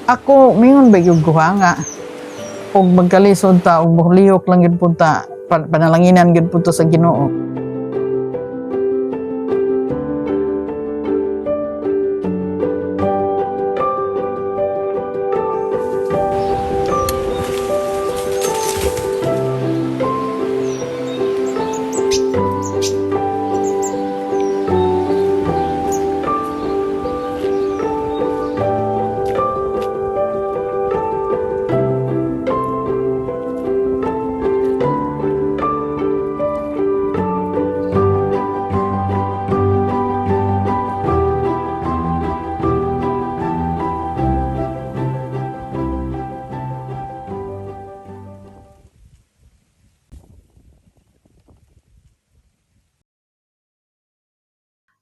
Ako, mingon ba yung guha nga, kung magkalisod ta, o lihok lang yun punta, panalanginan yun punta sa Ginoo.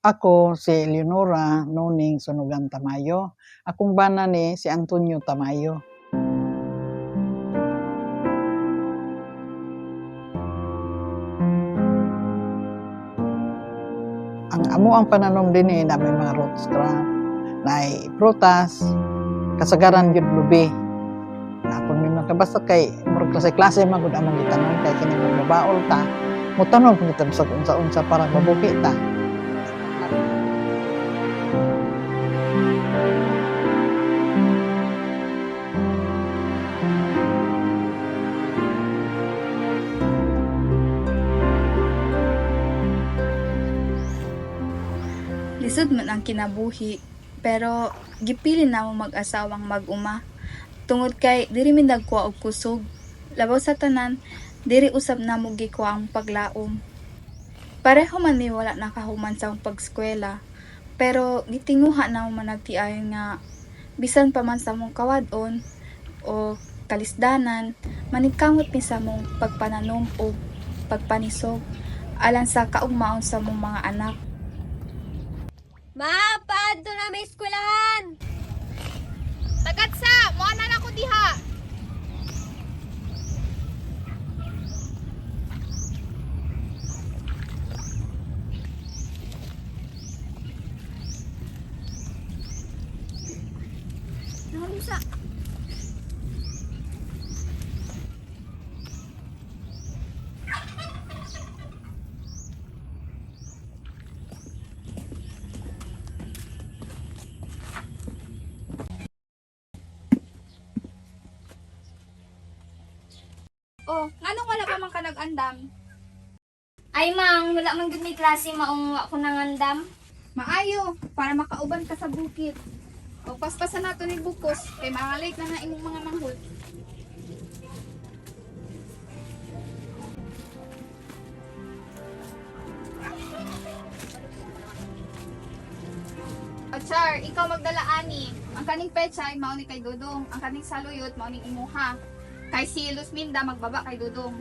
Ako si Leonora Noning Sunugan Tamayo. Akong bana ni si Antonio Tamayo. Ang amo ang pananom din na may mga roots crop, na prutas, kasagaran yun lubi. Napon may makabasta kay murag klase-klase magud among gitanom kay kini magbabaol ta. Mutanom kung ito sa unsa para mabuhi ta. Lisod man ang kinabuhi, pero gipili na mo mag-asawang mag-uma. Tungod kay diri mi nagkuha og kusog. Labaw sa tanan, diri usab na mo gikuha ang paglaom. Pareho man mi wala nakahuman sa pagskwela, pero gitinguha na mo managtiayon nga bisan pa man sa mong kawadon o kalisdanan, maningkamot mi sa mong pagpananom o pagpanisog alang sa kaugmaon sa mong mga anak. Ma, paadto na may eskwelahan. Tagatsa, mo na ko diha. Nalusa. Oh, nganong wala pa man ka nag-andam? Ay, mang, wala man gud may klase maong ako nangandam. Maayo, para makauban ka sa bukid. O paspasan nato ni bukos, kay mangalay na na imong mga manghod. Char, ikaw magdala ani. Ang kaning pechay mao ni kay Dudong, ang kaning saluyot mao ni imuha. Kay si Luzminda magbaba kay Dudong.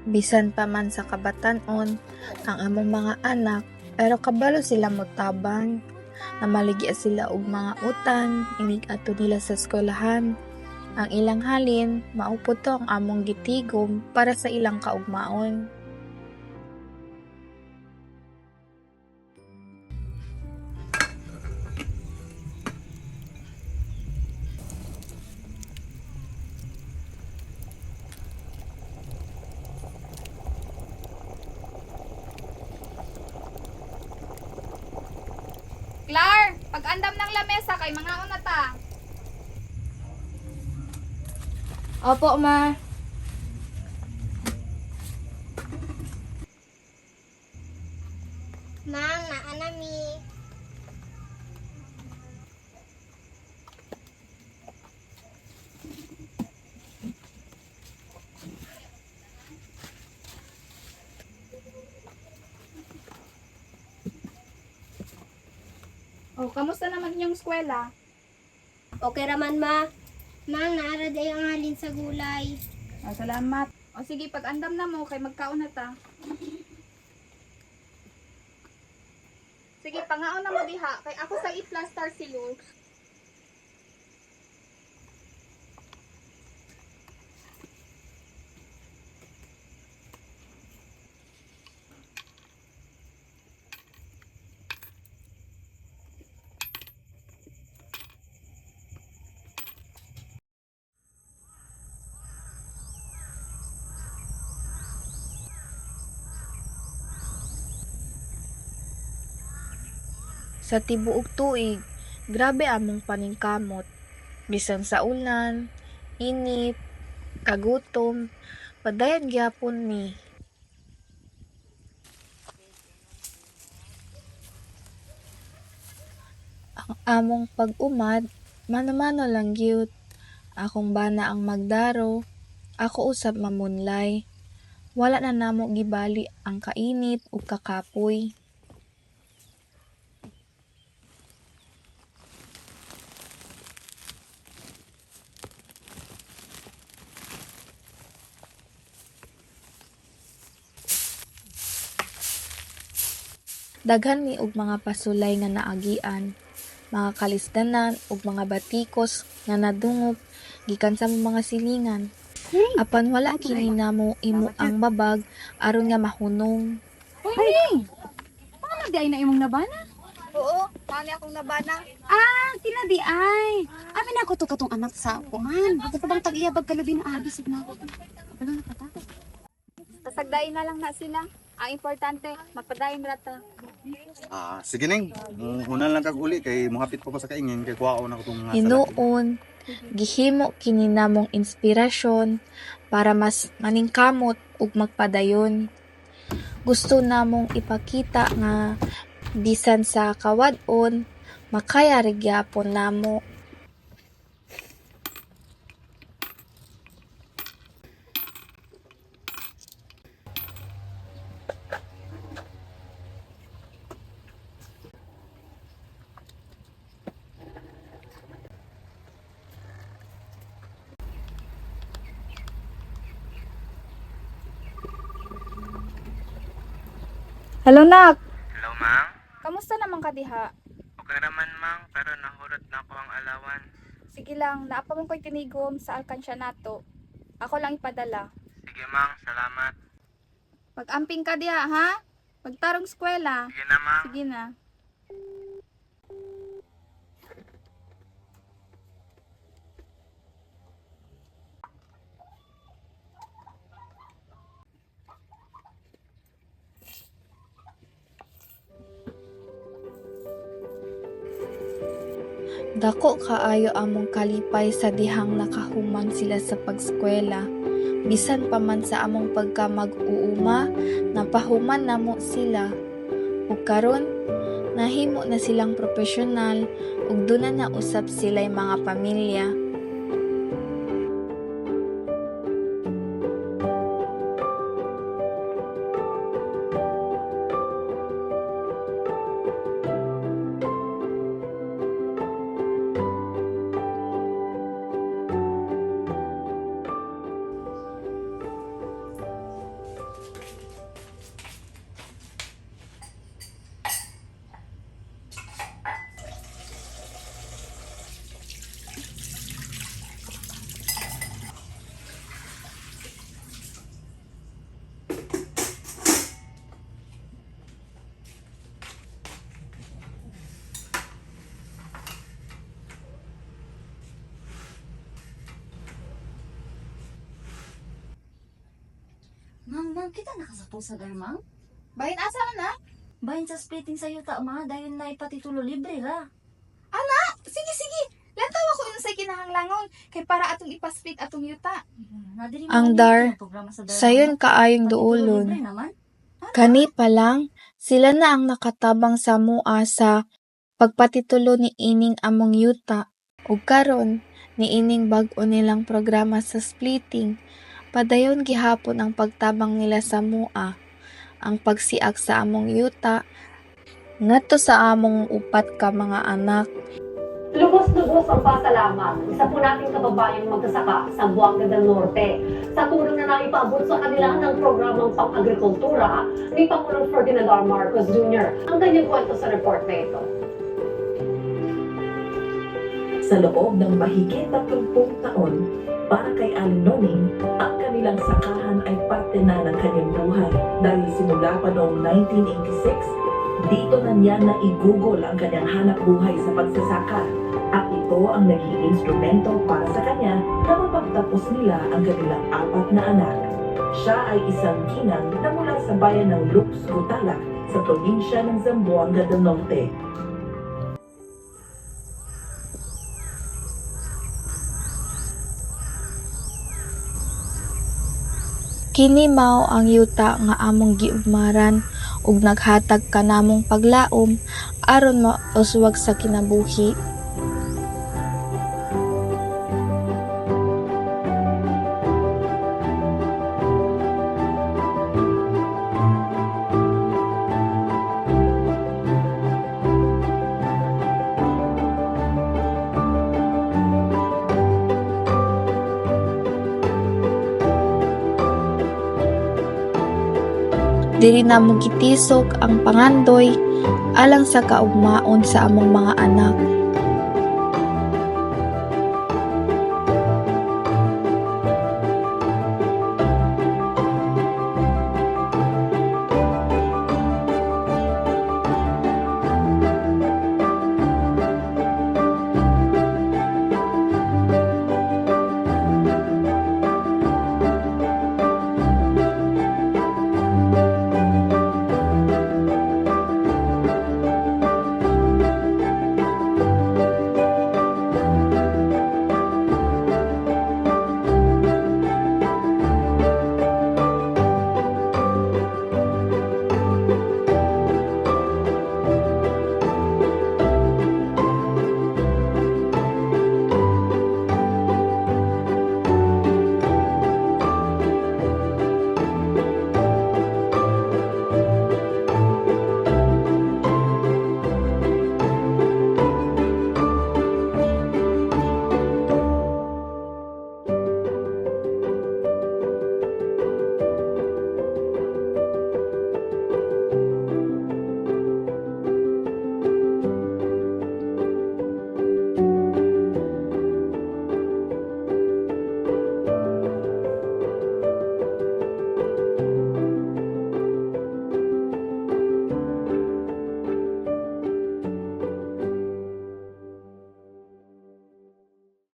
Bisan pa man sa kabatanon ang among mga anak, pero kabalo sila motabang, na maligya sila og mga utang, inig ato nila sa eskwelahan. Ang ilang halin, maupo to ang among gitigom para sa ilang kaugmaon. Clar, pag-andam ng lamesa kay mga una ta. Opo, ma. Mang, naanami. Oh, kamusta naman yung eskwela? Okay raman, ma. Mang, naara day ang halin sa gulay. Oh, salamat. O sige, pag-andam na mo kay magkaon na ta. Sige, pangaon na mo diha kay ako sa i-plaster si Luz. Sa tibuok tuig, grabe among paningkamot. Bisan sa ulan, init, kagutom, padayon gyapon mi. Ang among pag-umad, mano-mano lang gyud. Akong bana ang magdaro, ako usab mamunlay. Wala na namo gibali ang kainit ug kakapoy. Daghan mi og mga pasulay nga naagian, mga kalisdanan ug mga batikos nga nadungog gikan sa mga silingan. Apan wala kini namo imo ang babag aron nga mahunong. Paano di ay na imong nabana? Oo, mali akong nabana. Tinadi ay. Amin ako to katong anak sa kuan. Bago pa bang tag-iyabag kalabi na abis ug na ako. Ano na kata? Pasagdain na lang na sila. Ang importante, magpadayon rata. Sige ning. Una lang kag uli kay mohapit pa sa kaingin kay kuwaon ako tong Hinuon, gihimo kini namong inspirasyon para mas maningkamot ug magpadayon. Gusto namong ipakita nga bisan sa kawad-on, makaya ra gyapon namo. Hello, Nak. Hello, Mang. Kamusta naman ka diha? Okay naman, Mang, pero nahurot na ako ang alawan. Sige lang, naapamon ko'y tinigom sa alkansya nato. Ako lang ipadala. Sige, Mang, salamat. Pag-amping ka diha, ha? Pagtarong eskwela. Sige na, Mang. Sige na. Dako kaayo among kalipay sa dihang nakahuman sila sa pagskwela. Bisan pa man sa among pagka mag-uuma, napahuman namo sila. Ug karon, nahimo na silang profesional ug duna na usab sila'y mga pamilya. Mang, kita nakasapo sa garmang? Bahin asa na? Bahin sa splitting sa yuta, ma, dayon na ipatitulo libre ra. Sige. Lantaw ako yun sa kinahanglangon. Kay para atong ipasplit atong yuta. Nadiri Ang mo dar, ang programa sa sayon kaayong Patitulo duolon. libre naman. Kani pa lang, sila na ang nakatabang sa mua sa pagpatitulo ni ining among yuta. Ug karon, ni ining bag-o nilang programa sa splitting, padayon gihapon ang pagtabang nila sa mua, ang pagsiak sa among yuta, ngadto sa among upat ka mga anak. Lubos-lubos ang pasalamat isa po nating kababayang magsasaka sa Buanga del Norte sa tulong na naipaabot sa kanila ng programang pang-agrikultura ni Pangulong Ferdinand R. Marcos Jr. Ang kanyang kwento sa report na ito. Sa loob ng mahigit 30 taon, para kay Aling Noning, ang kanilang sakahan ay parte na ng kanyang buhay. Dahil simula pa noong 1986, dito na niya naigugol ang kanyang hanap buhay sa pagsasaka. At ito ang naging instrumento para sa kanya na mapagtapos nila ang kanilang 4 na anak. Siya ay isang ginang na mula sa bayan ng Lux, Gutalak, sa probinsya ng Zamboanga del Norte. Kini mao ang yuta nga among giugmaran ug naghatag kanamong paglaom aron mauswag sa kinabuhi. Diri na mo gitisok ang pangandoy alang sa kaugmaon sa among mga anak.